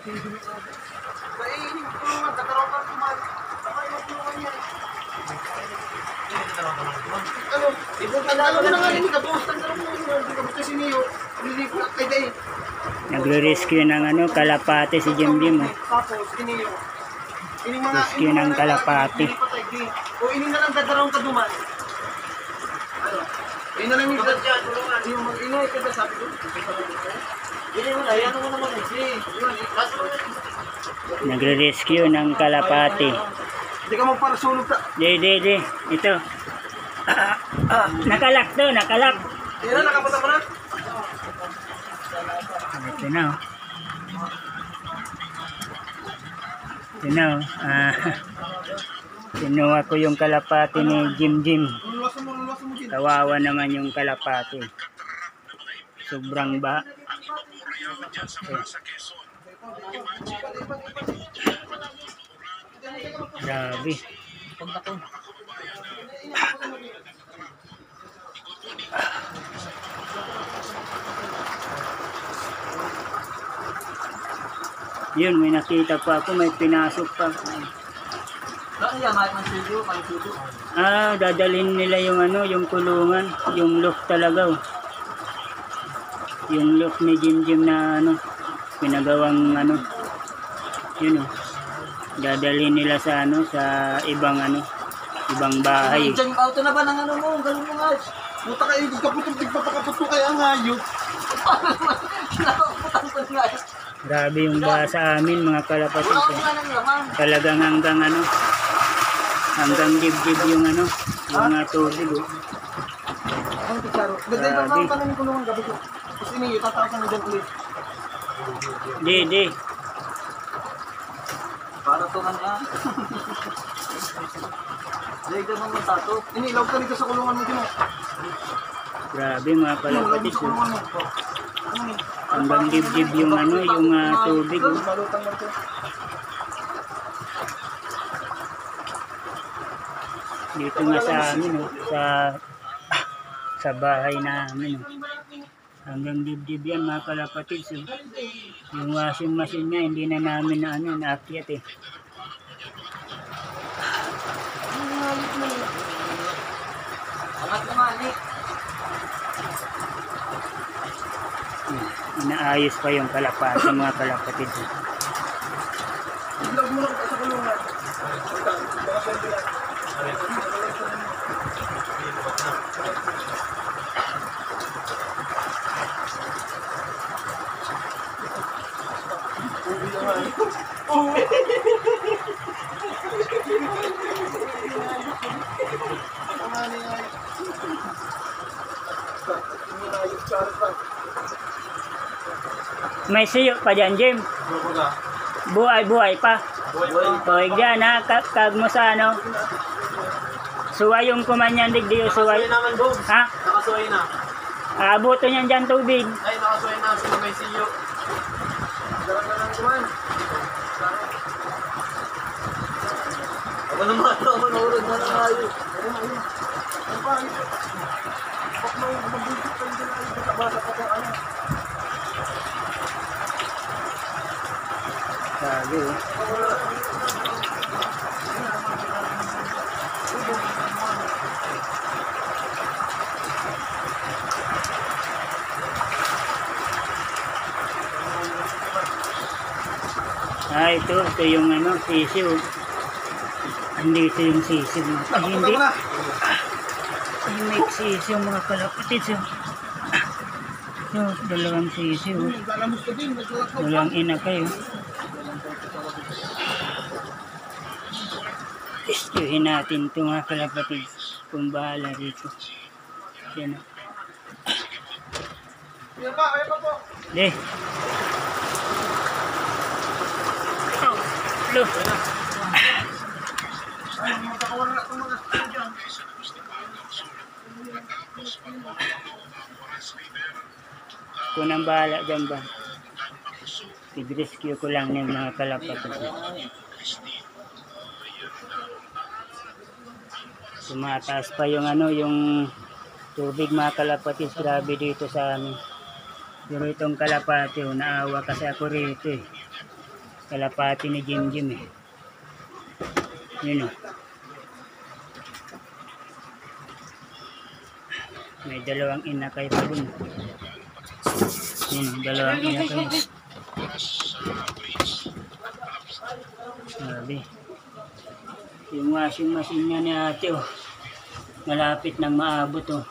Kainin ko naman, kakaroon ka naman. Saka yung tulungan niya. Ano? Alam mo na nga yun, kabukas ng karong mo. Hindi ka kasi niyo. Hindi ko kay Day. Nagre-rescue ng kalapate si Jim. Tapos, kiniyo. Rescue ng kalapate. O ining na lang kakaroon ka duman. Ina lang yung dyan, tulungan. Yung mag-inay ka ba sabi ko? Hindi mo na, yan mo naman eh. Nagre-rescue ng kalapate. Hindi ka magparasulog ka. Di. Ito. Nakalak to, nakalak. Hindi na, nakapunta mo na. Ito na. Ito na. Kinuha ko yung kalapate ni Jim. Luluwasan mo din. Kawawa naman yung kalapate. Sobrang ba. Grabe. Yun, may nakita pa ako, may pinasok pa. Dadalhin nila yung yung kulungan, yung lock talaga. Yung lock ni Jim na pinagawang yun dadalhin nila sa sa ibang bahay. Diyan auto na ba ng mo? Galong mo nga. Puta kayo, kaputong kaya ang hayop. Grabe yung baha sa amin mga kalapatid. Talagang hanggang dibdib yung tubig. Ang tikaro. Ganda yung mga panang kulungan gabi ko. Kasi niyo tatawag na dyan ulit. Di. Para to kanya. Dahil ka naman tato. Inilaw ka dito sa kulungan mo din. Grabe mga kalapatid. Hanggang dibdib yung tubig. Dito nga sa amin sa bahay namin. Hanggang dibdib yan mga kalapatid. Yung washing machine niya hindi na namin naakyat eh. Inaayos pa yung kalapate mga kalapatid. Ilog mo lang sa kulungan. May siyo pa dyan, Jim. Buhay pa. Hoy, dyan ha, kag mo sa suway yung kumanyan digdi o suway. Naman, Bob. Ha? Nakasuway na. Abuto niyan dyan tubig. Ay, nakasuway na. Sino may siyo? Dalang na lang kuman. Ako naman, manurod na lang tayo. Ayun. Ano pa? Bak mo yung mabulsit pa yung dyan ay basa pa kung ano. Sabi ito yung sisiw. Hindi ito yung sisiw. Hindi. May sisiw mga kalapatid. Dalawang sisiw. Walang ina kayo. Rescuehin natin ito mga kalapatid. Kung bahala dito. Yan o. Ayan pa po. Deh. Lo. Ay, magkakawala na itong mga dyan. Kung ang bahala dyan ba? I-rescue ko lang ng mga kalapatid. Tumataas pa yung yung tubig mga kalapatid. Grabe dito sa amin. Pero itong kalapati, naawa kasi ako rito eh. kalapati ni Jim eh. Yun o. May dalawang inakay pa dun. Yun, dalawang inakay. Sabi. Yung washing machine niya ni ate oh. Malapit nang maabot oh.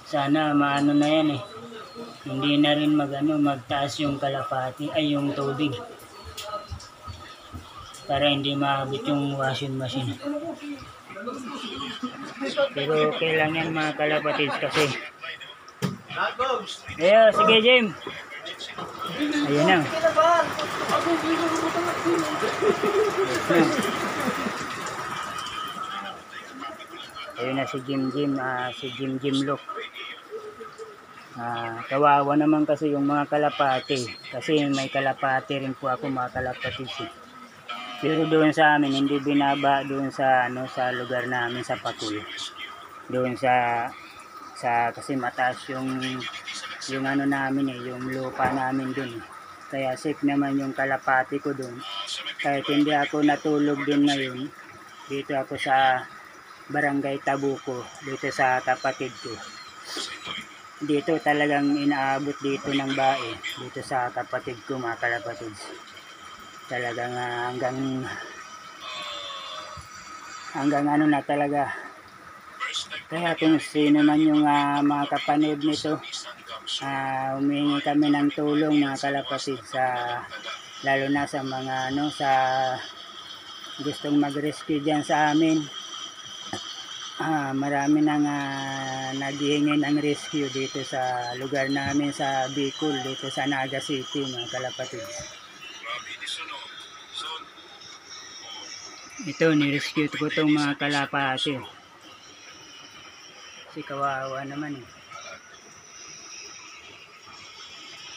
Sana maano na yan eh. Hindi na rin magtaas yung kalapati ay yung tubig. Para hindi maabot yung washing machine. Pero okay lang yan mga kalapatids kasi. Ayo, sige Jim. Ayun na. Ayun na si Jim Look. Kawawa naman kasi yung mga kalapati. Kasi may kalapati rin po ako mga kalapatids eh. Pero doon sa amin hindi binaba doon sa sa lugar namin sa Pakul. Doon sa kasi mataas yung namin eh, yung lupa namin doon. Kaya safe naman yung kalapati ko doon. Kahit hindi ako natulog din ngayon, dito ako sa Barangay Tabuco, dito sa kapatid ko. Dito talagang inaabot dito ng bae, dito sa kapatid ko mga kalapatids. Talagang hanggang ano na talaga. Kaya kung sino man yung mga kapanood nito, humingi kami ng tulong mga kalapatid lalo na sa mga sa gustong mag-rescue dyan sa amin. Marami nang naghihingi ng rescue dito sa lugar namin sa Bicol, dito sa Naga City mga kalapatid. Ito, nirescue ko itong mga kalapati. Kasi kawawa naman eh.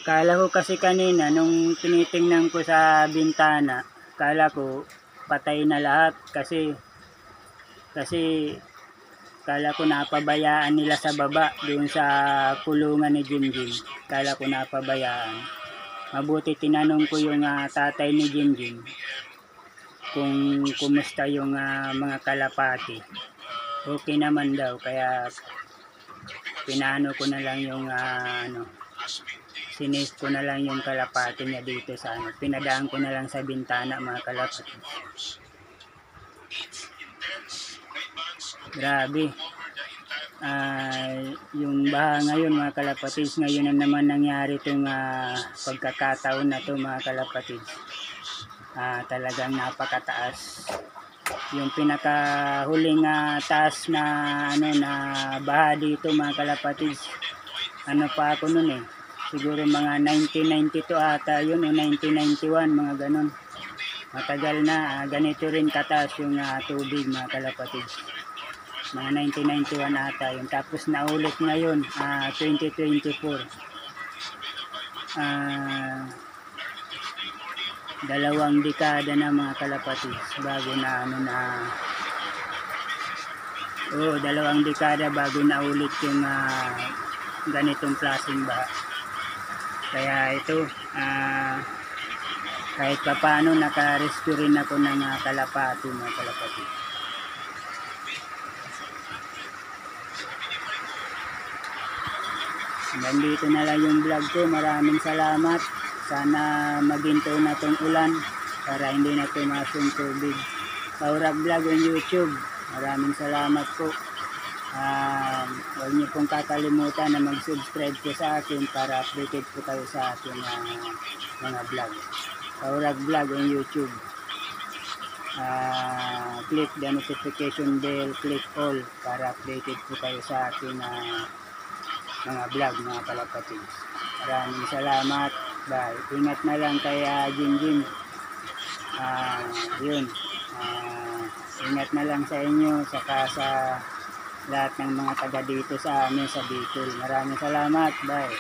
Kala ko kasi kanina nung tinitingnan ko sa bintana, kala ko patay na lahat kasi kala ko napabayaan nila sa baba doon sa kulungan ni Jim. Kala ko napabayaan. Mabuti tinanong ko yung tatay ni Jim kung kumusta yung mga kalapati. Okay naman daw, kaya pinano ko na lang yung sinis ko na lang yung kalapati niya dito sa pinadaan ko na lang sa bintana mga kalapati. Grabe. Yung baha ngayon mga kalapatids, ngayon na naman nangyari itong pagkakataon na to mga kalapatids. Talagang napakataas. Yung pinakahuling taas na na baha dito mga kalapatids, pa ako nun eh, siguro mga 1992 ata yun o 1991 mga ganon. Matagal na, ganito rin kataas yung tubig mga kalapatids, mga 1991 ata yun. Tapos naulit ngayon 2024, 2 dekada na mga kalapatids bago na 2 dekada bago na ulit yung ganitong klaseng baha. Kaya ito kahit pa paano naka-rescue rin ako ng kalapati mga kalapatids. Nandito na lang yung vlog ko. Maraming salamat. Sana maginto na tong ulan para hindi na tumasong tubig. Kaurag Vlog on YouTube. Maraming salamat po. Huwag niyo pong kakalimutan na mag-subscribe po sa akin para updated po kayo sa aking mga vlog. Kaurag Vlog on YouTube. Click the notification bell, click all para updated po kayo sa aking mga vlog mga kalapatids. Maraming salamat. Bye. Ingat na lang kay Jim. Yun. Ingat na lang sa inyo saka sa lahat ng mga taga dito sa amin sa Bicol. Maraming salamat. Bye.